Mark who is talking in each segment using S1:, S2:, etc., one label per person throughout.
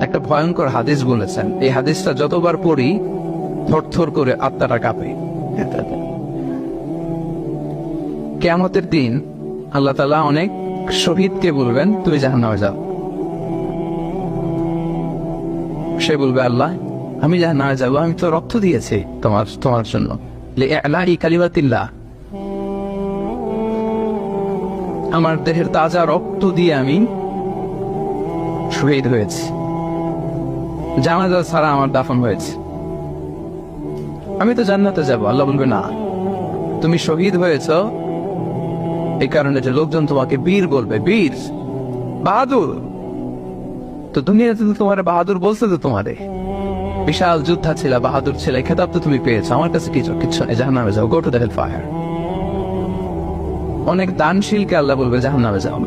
S1: একটা ভয়ঙ্কর হাদিস বলেছেন, এই হাদিসটা যতবার পড়ি থরথর করে আত্মাটা কাঁপে। কিয়ামতের দিন আল্লাহ তাআলা অনেক শহীদকে বলবেন, তুমি জাহান্নামে যাও। সে বলবে, আল্লাহ আমি জাহান্নামে যাব, আমি তো রক্ত দিয়েছি তোমার জন্য, লিইলাহি কালিমাতিল্লাহ, আমার দেহের তাজা রক্ত দিয়ে আমি শহীদ হয়েছি, জানাজা ছাড়া আমার দাফন হয়েছে, আমি তো জান্নাতে যাব। আল্লাহ বলবে, না, তুমি শহীদ হয়েছ এই কারণে যে লোকজন তোমাকে বীর বলবে, বীর, বাহাদুর। তো দুনিয়াতে তো তোমার বাহাদুর বলছে, তো তোমারে বিশাল যোদ্ধা ছিল, বাহাদুর ছিল, এই খেতাব তো তুমি পেয়েছো, আমার কাছে কিছু নেই, জাহান্নামে যাও, go to the hell fire. অনেক দানশীলকে আল্লাহ বলবে জাহান্নামে যাও।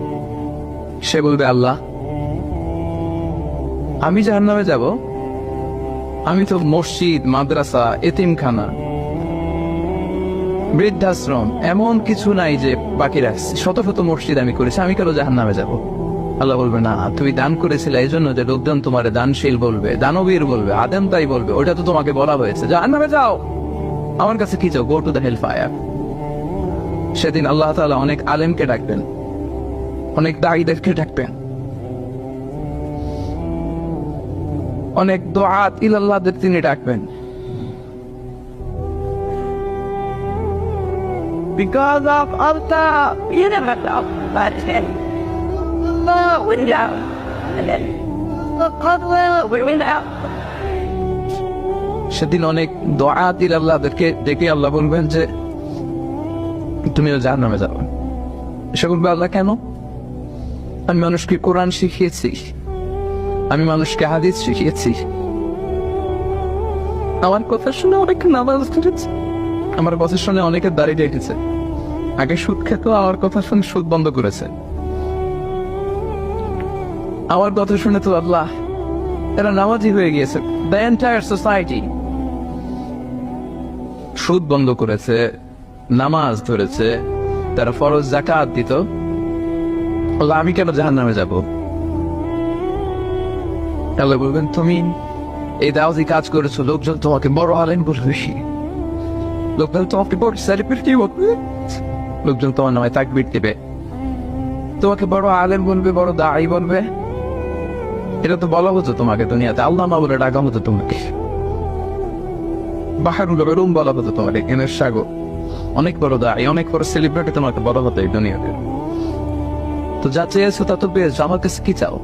S1: সে বলবে, আল্লাহ আমি জাহান্নামে যাব, আমি তো মসজিদ, মাদ্রাসা, এতিমখানা, বৃদ্ধাশ্রম এমন কিছু নাই যে বাকি রাখছি, শত শত মসজিদ আমি করেছি, আমি কেন জাহান্নামে যাব? আল্লাহ বলবে, না, তুমি দান করেছিলে এই জন্য যে লোকজন তোমার দানশীল বলবে, দানবীর বলবে, আদেম তাই বলবে, ওটা তো তোমাকে বলা হয়েছে, জাহান্নামে যাও, আমার কাছে কি চাও, go to the hell fire. সেদিন আল্লাহ তাআলা অনেক আলেমকে ডাকবেন, অনেক দাঈদেরকে ডাকবেন, অনেক দুআত ইলাল্লাহদের তিনি ডাকবেন।
S2: Because of Allah, you never know, but then Allah will out, and then Allah will out.
S1: সেদিন অনেক দুআত ইলাল্লাহদেরকে ডেকে আল্লাহ বলবেন যে তুমিও জাহান্নামে যাবে। সে বলবে, আল্লাহ কেন? আমি মানুষকে কোরআন শিখিয়েছি, আমি মানুষকে হাদিস শিখিয়েছি, আমার কথা শুনে অনেকে নামাজ পড়েছে, আমার কথা শুনে অনেকে দাড়ি রেখেছে, আগে সুদ খেত, আমার কথা শুনে সুদ বন্ধ করেছে, আমার কথা শুনে তো আল্লাহ এরা নামাজি হয়ে গিয়েছে। দ্য এন্টায়ার সোসাইটি সুদ বন্ধ করেছে, নামাজ ধরেছে, তারা ফরজ যাকাত দিত, আমি কেন জাহান্নামে যাব? আল্লাহ বলবেন, তুমি এই দাওয়াতি কাজ করেছো, লোকজন তোমাকে বড় আলেম বলবে, লোকজন তোমাকে বড় সেলিব্রিটি বলবে, লোকজন তোমার নামে তাকবীর দিবে, তোমাকে বড় আলেম বলবে, বড় দাঈ বলবে। এটা তো বলা হতো তোমাকে দুনিয়াতে, আল্লামা বলে ডাকা হতো তোমাকে, বাহারুল উলুম বলা হতো তোমাকে, জ্ঞানের সাগর, অনেক বড় দাঈ, অনেক বড় সেলিব্রিটি তোমাকে বলা হতো এই দুনিয়াতে। তো যা চেয়েছো তা তো পেয়েছো, আমার কাছে কি চাও?